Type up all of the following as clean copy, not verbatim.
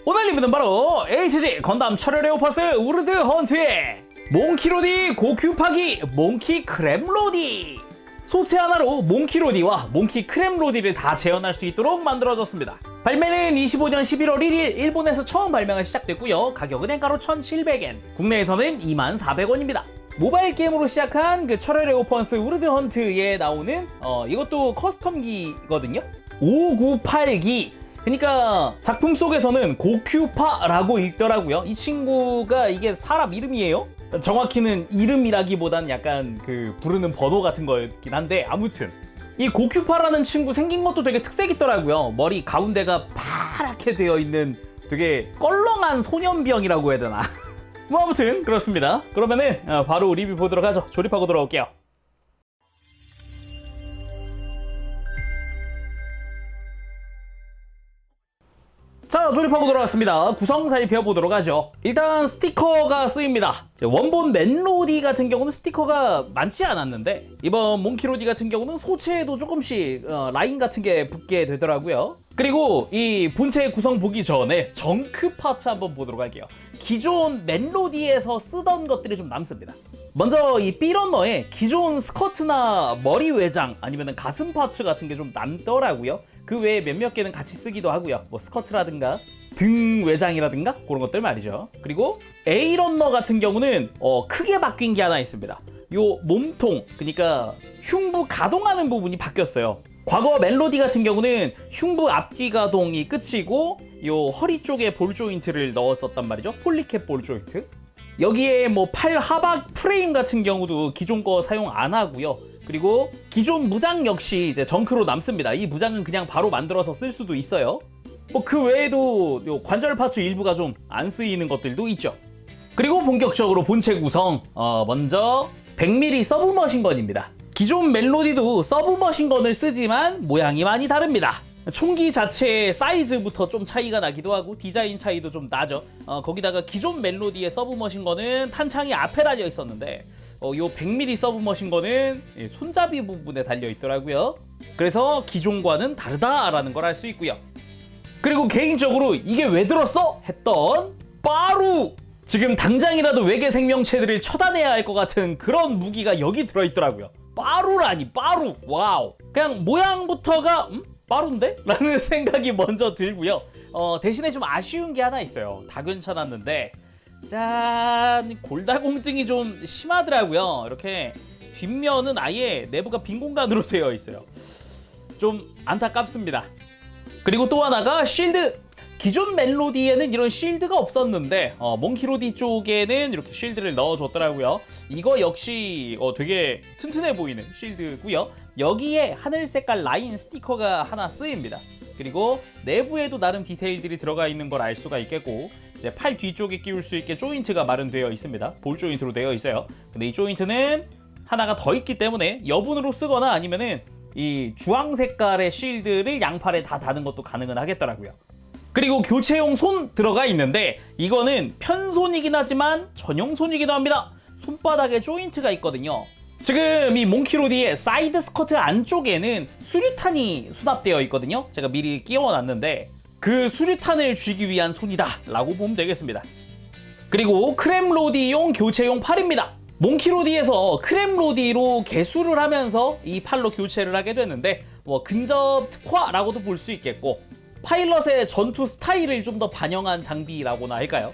오늘 리뷰는 바로 HG 건담 철혈의 오퍼스 우르드 헌트의 몽키로디 고큐파기 몽키 크랩로디. 소체 하나로 몽키로디와 몽키 크랩로디를 다 재현할 수 있도록 만들어졌습니다. 발매는 25년 11월 1일 일본에서 처음 발매가 시작됐고요. 가격은 엔가로 1,700엔, 국내에서는 24,000원입니다. 모바일 게임으로 시작한 그 철혈의 오퍼스 우르드 헌트에 나오는 이것도 커스텀기거든요. 598기. 그러니까 작품 속에서는 고큐파라고 읽더라고요. 이 친구가 이게 사람 이름이에요? 정확히는 이름이라기보단 약간 그 부르는 번호 같은 거였긴 한데, 아무튼 이 고큐파라는 친구 생긴 것도 되게 특색 있더라고요. 머리 가운데가 파랗게 되어 있는 되게 껄렁한 소년병이라고 해야 되나? 뭐 아무튼 그렇습니다. 그러면은 바로 리뷰 보도록 하죠. 조립하고 돌아올게요. 자, 조립하고 돌아왔습니다. 구성 살펴보도록 하죠. 일단 스티커가 쓰입니다. 원본 맨로디 같은 경우는 스티커가 많지 않았는데, 이번 몽키로디 같은 경우는 소체에도 조금씩 라인 같은 게 붙게 되더라고요. 그리고 이 본체 구성 보기 전에 정크 파츠 한번 보도록 할게요. 기존 맨로디에서 쓰던 것들이 좀 남습니다. 먼저 이 B런너에 기존 스커트나 머리 외장 아니면 가슴 파츠 같은 게 좀 남더라고요. 그 외에 몇몇 개는 같이 쓰기도 하고요. 뭐 스커트라든가 등 외장이라든가 그런 것들 말이죠. 그리고 A런너 같은 경우는 크게 바뀐 게 하나 있습니다. 요 몸통, 그러니까 흉부 가동하는 부분이 바뀌었어요. 과거 멜로디 같은 경우는 흉부 앞뒤 가동이 끝이고 요 허리 쪽에 볼 조인트를 넣었었단 말이죠. 폴리캡 볼 조인트. 여기에 뭐 팔 하박 프레임 같은 경우도 기존 거 사용 안 하고요. 그리고 기존 무장 역시 이제 정크로 남습니다. 이 무장은 그냥 바로 만들어서 쓸 수도 있어요. 뭐 그 외에도 요 관절 파츠 일부가 좀 안 쓰이는 것들도 있죠. 그리고 본격적으로 본체 구성. 먼저 100mm 서브머신건입니다. 기존 멜로디도 서브머신건을 쓰지만 모양이 많이 다릅니다. 총기 자체의 사이즈부터 좀 차이가 나기도 하고 디자인 차이도 좀 나죠. 거기다가 기존 멜로디의 서브머신건은 탄창이 앞에 달려 있었는데 요 100mm 서브머신건은 손잡이 부분에 달려 있더라고요. 그래서 기존과는 다르다라는 걸 알 수 있고요. 그리고 개인적으로 이게 왜 들었어? 했던 빠루! 지금 당장이라도 외계 생명체들을 처단해야 할 것 같은 그런 무기가 여기 들어있더라고요. 빠루라니, 빠루! 와우! 그냥 모양부터가 빠루인데? 라는 생각이 먼저 들고요. 대신에 좀 아쉬운 게 하나 있어요. 다 괜찮았는데 짠! 골다공증이 좀 심하더라고요. 이렇게 뒷면은 아예 내부가 빈 공간으로 되어 있어요. 좀 안타깝습니다. 그리고 또 하나가 쉴드! 기존 멜로디에는 이런 쉴드가 없었는데 몽키로디 쪽에는 이렇게 쉴드를 넣어줬더라고요. 이거 역시 되게 튼튼해 보이는 쉴드고요. 여기에 하늘 색깔 라인 스티커가 하나 쓰입니다. 그리고 내부에도 나름 디테일들이 들어가 있는 걸 알 수가 있겠고, 이제 팔 뒤쪽에 끼울 수 있게 조인트가 마련되어 있습니다. 볼 조인트로 되어 있어요. 근데 이 조인트는 하나가 더 있기 때문에 여분으로 쓰거나 아니면은 이 주황 색깔의 쉴드를 양팔에 다 다는 것도 가능은 하겠더라고요. 그리고 교체용 손 들어가 있는데 이거는 편손이긴 하지만 전용손이기도 합니다. 손바닥에 조인트가 있거든요. 지금 이 몽키로디의 사이드 스커트 안쪽에는 수류탄이 수납되어 있거든요. 제가 미리 끼워놨는데 그 수류탄을 쥐기 위한 손이다 라고 보면 되겠습니다. 그리고 크랩로디용 교체용 팔입니다. 몽키로디에서 크랩로디로 개수를 하면서 이 팔로 교체를 하게 되는데 뭐 근접 특화라고도 볼 수 있겠고, 파일럿의 전투 스타일을 좀 더 반영한 장비라고나 할까요?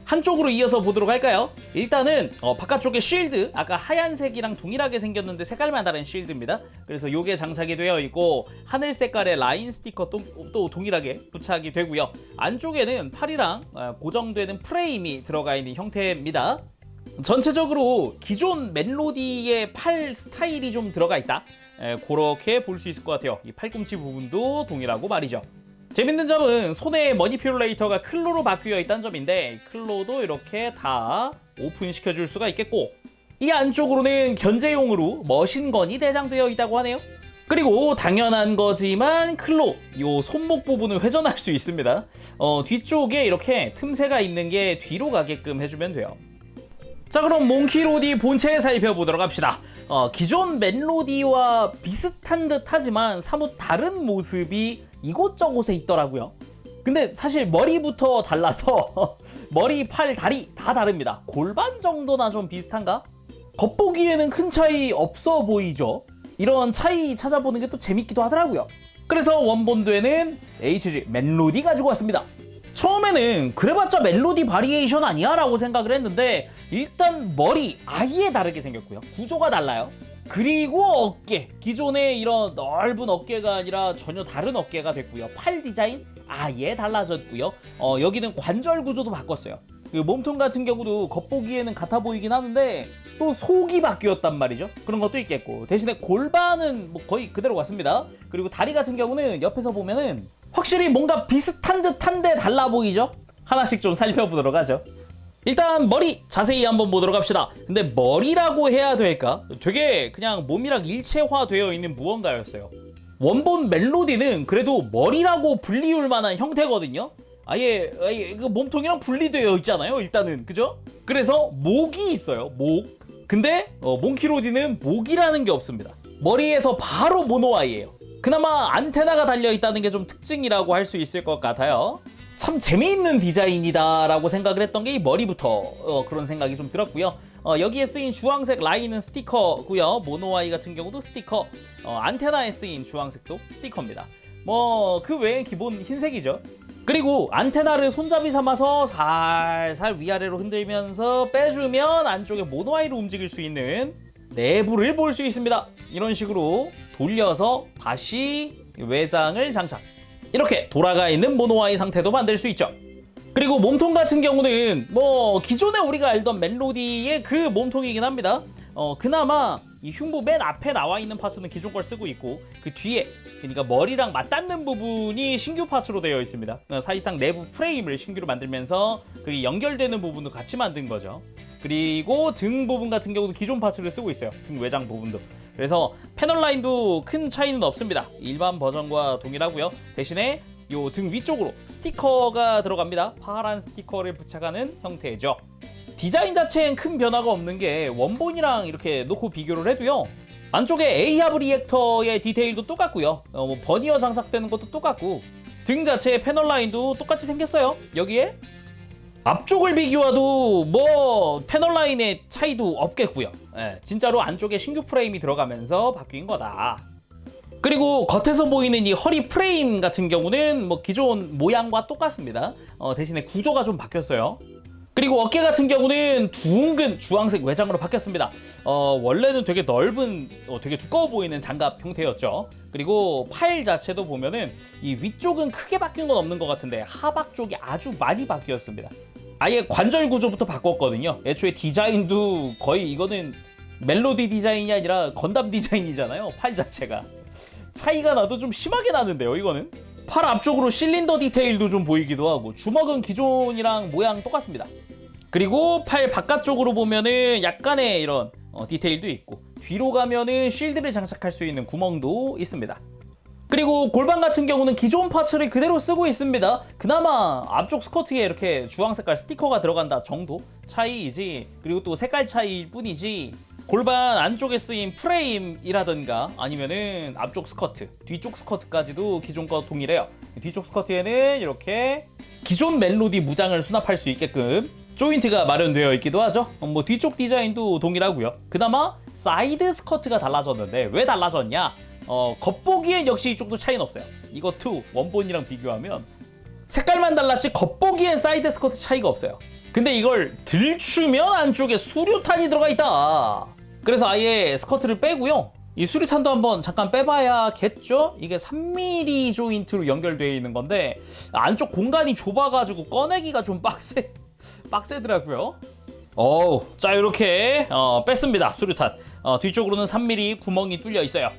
한쪽으로 이어서 보도록 할까요? 일단은 바깥쪽에 쉴드, 아까 하얀색이랑 동일하게 생겼는데 색깔만 다른 쉴드입니다. 그래서 요게 장착이 되어 있고 하늘 색깔의 라인 스티커 또 동일하게 부착이 되고요. 안쪽에는 팔이랑 고정되는 프레임이 들어가 있는 형태입니다. 전체적으로 기존 멜로디의 팔 스타일이 좀 들어가 있다, 그렇게 볼 수 있을 것 같아요. 이 팔꿈치 부분도 동일하고 말이죠. 재밌는 점은 손에 머니퓨레이터가 클로로 바뀌어 있다는 점인데, 클로도 이렇게 다 오픈 시켜줄 수가 있겠고, 이 안쪽으로는 견제용으로 머신건이 내장되어 있다고 하네요. 그리고 당연한 거지만 클로, 요 손목 부분은 회전할 수 있습니다. 뒤쪽에 이렇게 틈새가 있는 게 뒤로 가게끔 해주면 돼요. 자, 그럼 몽키로디 본체 살펴보도록 합시다. 기존 멜로디와 비슷한 듯 하지만 사뭇 다른 모습이 이곳저곳에 있더라고요. 근데 사실 머리부터 달라서 머리, 팔, 다리 다 다릅니다. 골반 정도나 좀 비슷한가? 겉보기에는 큰 차이 없어 보이죠? 이런 차이 찾아보는 게 또 재밌기도 하더라고요. 그래서 원본드에는 HG 멜로디 가지고 왔습니다. 처음에는 그래봤자 멜로디 바리에이션 아니야? 라고 생각을 했는데 일단 머리 아예 다르게 생겼고요. 구조가 달라요. 그리고 어깨, 기존의 이런 넓은 어깨가 아니라 전혀 다른 어깨가 됐고요. 팔 디자인 아예 달라졌고요. 여기는 관절 구조도 바꿨어요. 그 몸통 같은 경우도 겉보기에는 같아 보이긴 하는데 또 속이 바뀌었단 말이죠. 그런 것도 있겠고, 대신에 골반은 뭐 거의 그대로 같습니다. 그리고 다리 같은 경우는 옆에서 보면은 확실히 뭔가 비슷한 듯한데 달라 보이죠? 하나씩 좀 살펴보도록 하죠. 일단 머리 자세히 한번 보도록 합시다. 근데 머리라고 해야 될까? 되게 그냥 몸이랑 일체화되어 있는 무언가였어요. 원본 멜로디는 그래도 머리라고 불리울 만한 형태거든요. 아예 그 몸통이랑 분리되어 있잖아요. 일단은 그죠? 그래서 목이 있어요. 목. 근데 몽키로디는 목이라는 게 없습니다. 머리에서 바로 모노아이예요. 그나마 안테나가 달려있다는 게 좀 특징이라고 할 수 있을 것 같아요. 참 재미있는 디자인이다 라고 생각을 했던 게 이 머리부터 그런 생각이 좀 들었고요. 여기에 쓰인 주황색 라인은 스티커고요. 모노아이 같은 경우도 스티커, 안테나에 쓰인 주황색도 스티커입니다. 뭐 그 외엔 기본 흰색이죠. 그리고 안테나를 손잡이 삼아서 살살 위아래로 흔들면서 빼주면 안쪽에 모노아이로 움직일 수 있는 내부를 볼 수 있습니다. 이런 식으로 돌려서 다시 외장을 장착. 이렇게 돌아가 있는 모노아이 상태도 만들 수 있죠. 그리고 몸통 같은 경우는 뭐 기존에 우리가 알던 멜로디의 그 몸통이긴 합니다. 그나마 이 흉부 맨 앞에 나와 있는 파츠는 기존 걸 쓰고 있고, 그 뒤에, 그러니까 머리랑 맞닿는 부분이 신규 파츠로 되어 있습니다. 사실상 내부 프레임을 신규로 만들면서 그 연결되는 부분도 같이 만든 거죠. 그리고 등 부분 같은 경우도 기존 파츠를 쓰고 있어요. 등 외장 부분도. 그래서 패널 라인도 큰 차이는 없습니다. 일반 버전과 동일하고요. 대신에 요 등 위쪽으로 스티커가 들어갑니다. 파란 스티커를 부착하는 형태죠. 디자인 자체엔 큰 변화가 없는 게 원본이랑 이렇게 놓고 비교를 해도요, 안쪽에 A합 리액터의 디테일도 똑같고요, 뭐 버니어 장착되는 것도 똑같고, 등 자체의 패널 라인도 똑같이 생겼어요. 여기에 앞쪽을 비교해도 뭐 패널 라인의 차이도 없겠고요. 진짜로 안쪽에 신규 프레임이 들어가면서 바뀐 거다. 그리고 겉에서 보이는 이 허리 프레임 같은 경우는 뭐 기존 모양과 똑같습니다. 대신에 구조가 좀 바뀌었어요. 그리고 어깨 같은 경우는 둥근 주황색 외장으로 바뀌었습니다. 원래는 되게 넓은, 되게 두꺼워 보이는 장갑 형태였죠. 그리고 팔 자체도 보면은 이 위쪽은 크게 바뀐 건 없는 것 같은데 하박 쪽이 아주 많이 바뀌었습니다. 아예 관절 구조부터 바꿨거든요. 애초에 디자인도 거의 이거는 멜로디 디자인이 아니라 건담 디자인이잖아요. 팔 자체가. 차이가 나도 좀 심하게 나는데요, 이거는. 팔 앞쪽으로 실린더 디테일도 좀 보이기도 하고, 주먹은 기존이랑 모양 똑같습니다. 그리고 팔 바깥쪽으로 보면은 약간의 이런 디테일도 있고, 뒤로 가면은 쉴드를 장착할 수 있는 구멍도 있습니다. 그리고 골반 같은 경우는 기존 파츠를 그대로 쓰고 있습니다. 그나마 앞쪽 스커트에 이렇게 주황색깔 스티커가 들어간다 정도 차이이지, 그리고 또 색깔 차이일 뿐이지, 골반 안쪽에 쓰인 프레임이라든가 아니면은 앞쪽 스커트, 뒤쪽 스커트까지도 기존 거 동일해요. 뒤쪽 스커트에는 이렇게 기존 멜로디 무장을 수납할 수 있게끔 조인트가 마련되어 있기도 하죠. 뭐 뒤쪽 디자인도 동일하고요. 그나마 사이드 스커트가 달라졌는데 왜 달라졌냐? 겉보기엔 역시 이쪽도 차이는 없어요. 이것도 원본이랑 비교하면 색깔만 달랐지 겉보기엔 사이드 스커트 차이가 없어요. 근데 이걸 들추면 안쪽에 수류탄이 들어가 있다. 그래서 아예 스커트를 빼고요, 이 수류탄도 한번 잠깐 빼봐야겠죠? 이게 3mm 조인트로 연결되어 있는 건데 안쪽 공간이 좁아가지고 꺼내기가 좀 빡세더라고요. 자, 이렇게 뺐습니다. 수류탄. 뒤쪽으로는 3mm 구멍이 뚫려 있어요.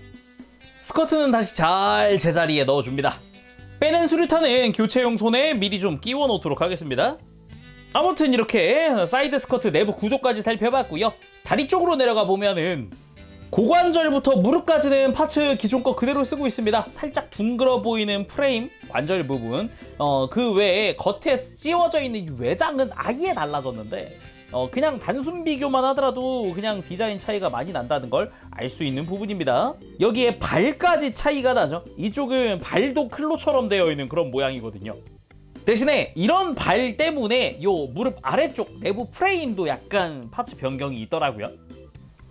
스커트는 다시 잘 제자리에 넣어줍니다. 빼낸 수류탄은 교체용 손에 미리 좀 끼워 놓도록 하겠습니다. 아무튼 이렇게 사이드 스커트 내부 구조까지 살펴봤고요. 다리 쪽으로 내려가 보면은 고관절부터 무릎까지는 파츠 기존 거 그대로 쓰고 있습니다. 살짝 둥글어 보이는 프레임, 관절 부분, 그 외에 겉에 씌워져 있는 외장은 아예 달라졌는데 그냥 단순 비교만 하더라도 그냥 디자인 차이가 많이 난다는 걸 알 수 있는 부분입니다. 여기에 발까지 차이가 나죠. 이쪽은 발도 클로처럼 되어 있는 그런 모양이거든요. 대신에 이런 발 때문에 요 무릎 아래쪽 내부 프레임도 약간 파츠 변경이 있더라고요.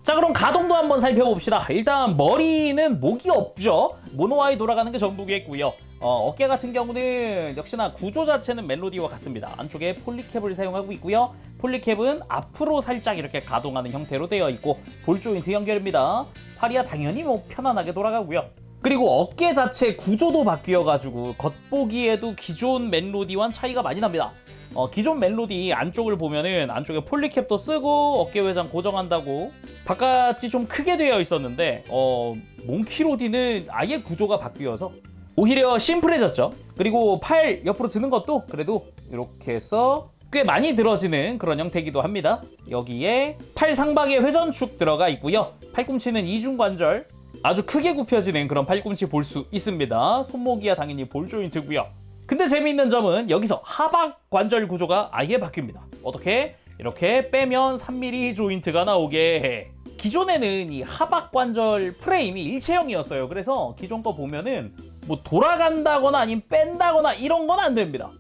자, 그럼 가동도 한번 살펴봅시다. 일단 머리는 목이 없죠. 모노아이 돌아가는 게 전부겠고요. 어깨 같은 경우는 역시나 구조 자체는 멜로디와 같습니다. 안쪽에 폴리캡을 사용하고 있고요. 폴리캡은 앞으로 살짝 이렇게 가동하는 형태로 되어 있고 볼 조인트 연결입니다. 팔이야 당연히 뭐 편안하게 돌아가고요. 그리고 어깨 자체 구조도 바뀌어가지고 겉보기에도 기존 멜로디와는 차이가 많이 납니다. 기존 멜로디 안쪽을 보면은 안쪽에 폴리캡도 쓰고 어깨 외장 고정한다고 바깥이 좀 크게 되어 있었는데 몽키로디는 아예 구조가 바뀌어서 오히려 심플해졌죠. 그리고 팔 옆으로 드는 것도 그래도 이렇게 해서 꽤 많이 들어지는 그런 형태이기도 합니다. 여기에 팔 상방에 회전축 들어가 있고요. 팔꿈치는 이중관절 아주 크게 굽혀지는 그런 팔꿈치 볼 수 있습니다. 손목이야 당연히 볼 조인트고요. 근데 재미있는 점은 여기서 하박 관절 구조가 아예 바뀝니다. 어떻게? 이렇게 빼면 3mm 조인트가 나오게 해. 기존에는 이 하박 관절 프레임이 일체형이었어요. 그래서 기존 거 보면은 뭐 돌아간다거나 아니면 뺀다거나 이런 건 안 됩니다.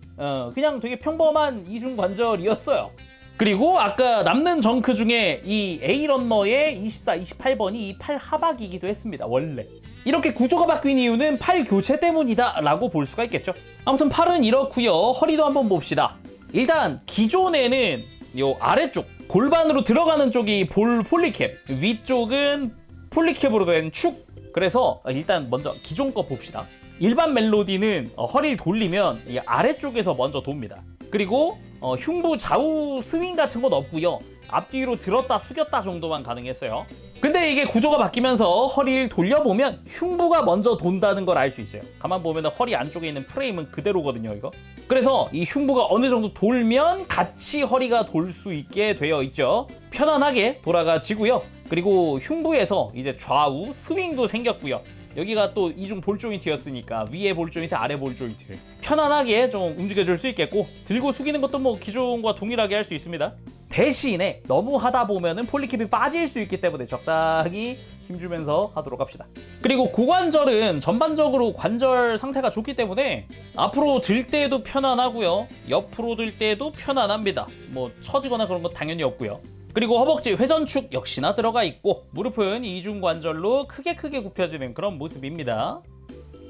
그냥 되게 평범한 이중 관절이었어요. 그리고 아까 남는 정크 중에 이 A런너의 24, 28번이 이 팔 하박이기도 했습니다. 원래. 이렇게 구조가 바뀐 이유는 팔 교체 때문이다 라고 볼 수가 있겠죠. 아무튼 팔은 이렇고요. 허리도 한번 봅시다. 일단 기존에는 요 아래쪽 골반으로 들어가는 쪽이 볼 폴리캡, 위쪽은 폴리캡으로 된 축. 그래서 일단 먼저 기존 거 봅시다. 일반 멜로디는 허리를 돌리면 이 아래쪽에서 먼저 돕니다. 그리고 흉부 좌우 스윙 같은 건 없고요. 앞뒤로 들었다 숙였다 정도만 가능했어요. 근데 이게 구조가 바뀌면서 허리를 돌려보면 흉부가 먼저 돈다는 걸 알 수 있어요. 가만 보면 허리 안쪽에 있는 프레임은 그대로거든요, 이거. 그래서 이 흉부가 어느 정도 돌면 같이 허리가 돌 수 있게 되어 있죠. 편안하게 돌아가지고요. 그리고 흉부에서 이제 좌우 스윙도 생겼고요. 여기가 또 이중 볼 조인트였으니까 위에 볼 조인트, 아래 볼 조인트 편안하게 좀 움직여줄 수 있겠고 들고 숙이는 것도 뭐 기존과 동일하게 할 수 있습니다. 대신에 너무 하다 보면은 폴리캡이 빠질 수 있기 때문에 적당히 힘주면서 하도록 합시다. 그리고 고관절은 전반적으로 관절 상태가 좋기 때문에 앞으로 들 때도 편안하고요. 옆으로 들 때도 편안합니다. 뭐 처지거나 그런 건 당연히 없고요. 그리고 허벅지 회전축 역시나 들어가 있고 무릎은 이중관절로 크게 굽혀지는 그런 모습입니다.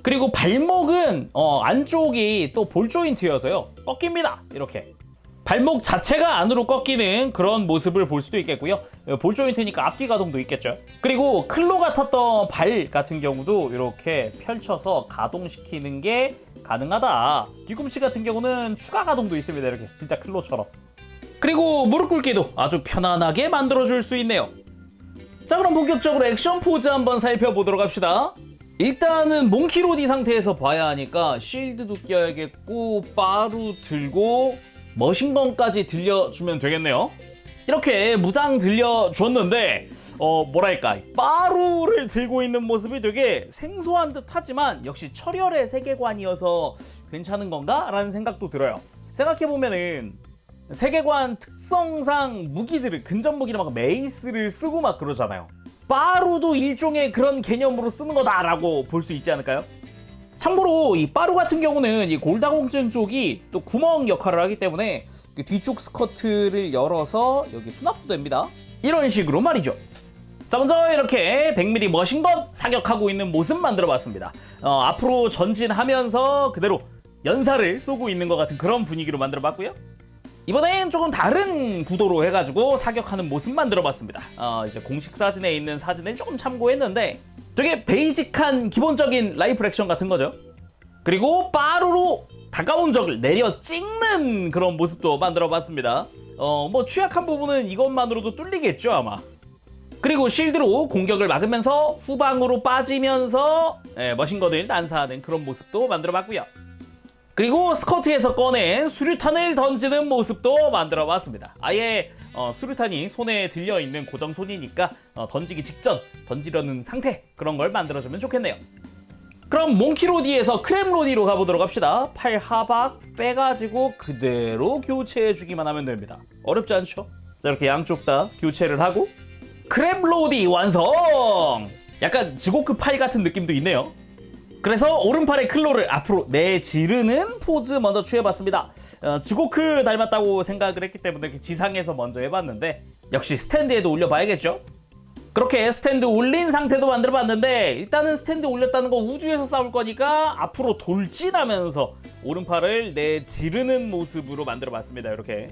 그리고 발목은 안쪽이 또 볼 조인트여서요. 꺾입니다. 이렇게. 발목 자체가 안으로 꺾이는 그런 모습을 볼 수도 있겠고요. 볼 조인트니까 앞뒤 가동도 있겠죠. 그리고 클로 같았던 발 같은 경우도 이렇게 펼쳐서 가동시키는 게 가능하다. 뒤꿈치 같은 경우는 추가 가동도 있습니다. 이렇게 진짜 클로처럼. 그리고 무릎 꿇기도 아주 편안하게 만들어줄 수 있네요. 자, 그럼 본격적으로 액션 포즈 한번 살펴보도록 합시다. 일단은 몽키로디 상태에서 봐야 하니까 쉴드도 껴야겠고 바루 들고 머신건까지 들려주면 되겠네요. 이렇게 무장 들려줬는데 뭐랄까 바루를 들고 있는 모습이 되게 생소한 듯 하지만 역시 철혈의 세계관이어서 괜찮은 건가? 라는 생각도 들어요. 생각해보면은 세계관 특성상 무기들을 근접 무기를 막 메이스를 쓰고 막 그러잖아요. 빠루도 일종의 그런 개념으로 쓰는 거다라고 볼 수 있지 않을까요? 참고로 이 빠루 같은 경우는 이 골다공증 쪽이 또 구멍 역할을 하기 때문에 뒤쪽 스커트를 열어서 여기 수납도 됩니다. 이런 식으로 말이죠. 자, 먼저 이렇게 100mm 머신건 사격하고 있는 모습 만들어봤습니다. 앞으로 전진하면서 그대로 연사를 쏘고 있는 것 같은 그런 분위기로 만들어봤고요. 이번엔 조금 다른 구도로 해가지고 사격하는 모습 만들어봤습니다. 이제 공식 사진에 있는 사진을 조금 참고했는데 되게 베이직한 기본적인 라이플 액션 같은 거죠. 그리고 빠루로 가까운 적을 내려 찍는 그런 모습도 만들어봤습니다. 뭐 취약한 부분은 이것만으로도 뚫리겠죠 아마. 그리고 실드로 공격을 막으면서 후방으로 빠지면서 머신건을 난사하는 그런 모습도 만들어봤고요. 그리고 스커트에서 꺼낸 수류탄을 던지는 모습도 만들어봤습니다. 아예 수류탄이 손에 들려있는 고정손이니까 던지기 직전 던지려는 상태 그런 걸 만들어주면 좋겠네요. 그럼 몽키로디에서 크랩로디로 가보도록 합시다. 팔 하박 빼가지고 그대로 교체해주기만 하면 됩니다. 어렵지 않죠? 자, 이렇게 양쪽 다 교체를 하고 크랩로디 완성! 약간 지고크 팔 같은 느낌도 있네요. 그래서 오른팔의 클로를 앞으로 내지르는 포즈 먼저 취해봤습니다. 지고크 닮았다고 생각을 했기 때문에 이렇게 지상에서 먼저 해봤는데 역시 스탠드에도 올려봐야겠죠? 그렇게 스탠드 올린 상태도 만들어봤는데 일단은 스탠드 올렸다는 거 우주에서 싸울 거니까 앞으로 돌진하면서 오른팔을 내지르는 모습으로 만들어봤습니다. 이렇게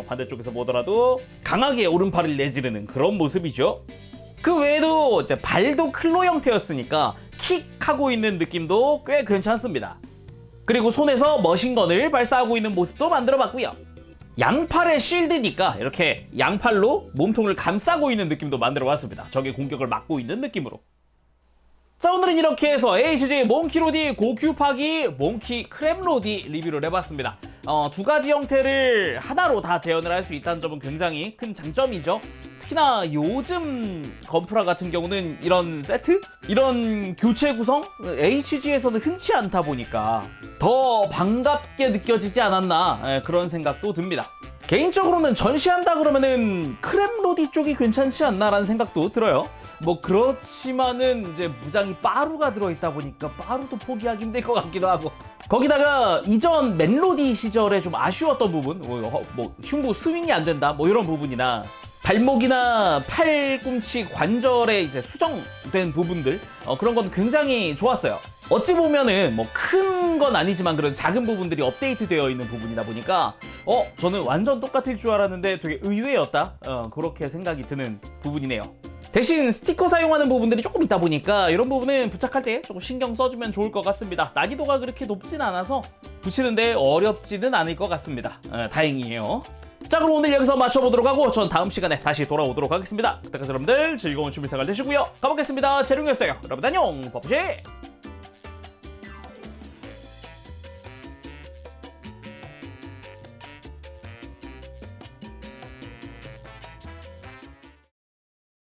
반대쪽에서 보더라도 강하게 오른팔을 내지르는 그런 모습이죠. 그 외에도 이제 발도 클로 형태였으니까 킥하고 있는 느낌도 꽤 괜찮습니다. 그리고 손에서 머신건을 발사하고 있는 모습도 만들어봤고요. 양팔의 쉴드니까 이렇게 양팔로 몸통을 감싸고 있는 느낌도 만들어봤습니다. 적의 공격을 막고 있는 느낌으로. 자, 오늘은 이렇게 해서 HG 몽키로디 고큐파기 몽키 크랩로디 리뷰를 해봤습니다. 두 가지 형태를 하나로 다 재현을 할 수 있다는 점은 굉장히 큰 장점이죠. 특히나 요즘 건프라 같은 경우는 이런 세트? 이런 교체 구성? HG에서는 흔치 않다 보니까 더 반갑게 느껴지지 않았나 그런 생각도 듭니다. 개인적으로는 전시한다 그러면은 크랩로디 쪽이 괜찮지 않나라는 생각도 들어요. 뭐 그렇지만은 이제 무장이 빠루가 들어있다 보니까 빠루도 포기하기 힘들 것 같기도 하고, 거기다가 이전 멜로디 시절에 좀 아쉬웠던 부분, 뭐 흉부 스윙이 안 된다 뭐 이런 부분이나 발목이나 팔꿈치 관절에 이제 수정된 부분들, 그런 건 굉장히 좋았어요. 어찌 보면은 뭐 큰 건 아니지만 그런 작은 부분들이 업데이트 되어 있는 부분이다 보니까 저는 완전 똑같을 줄 알았는데 되게 의외였다, 그렇게 생각이 드는 부분이네요. 대신 스티커 사용하는 부분들이 조금 있다 보니까 이런 부분은 부착할 때 조금 신경 써주면 좋을 것 같습니다. 난이도가 그렇게 높진 않아서 붙이는데 어렵지는 않을 것 같습니다. 다행이에요. 자, 그럼 오늘 여기서 마쳐보도록 하고 전 다음 시간에 다시 돌아오도록 하겠습니다. 그때까지 여러분들 즐거운 취미 생활 되시고요. 가보겠습니다. 재룡이었어요. 여러분 안녕. 바쁘시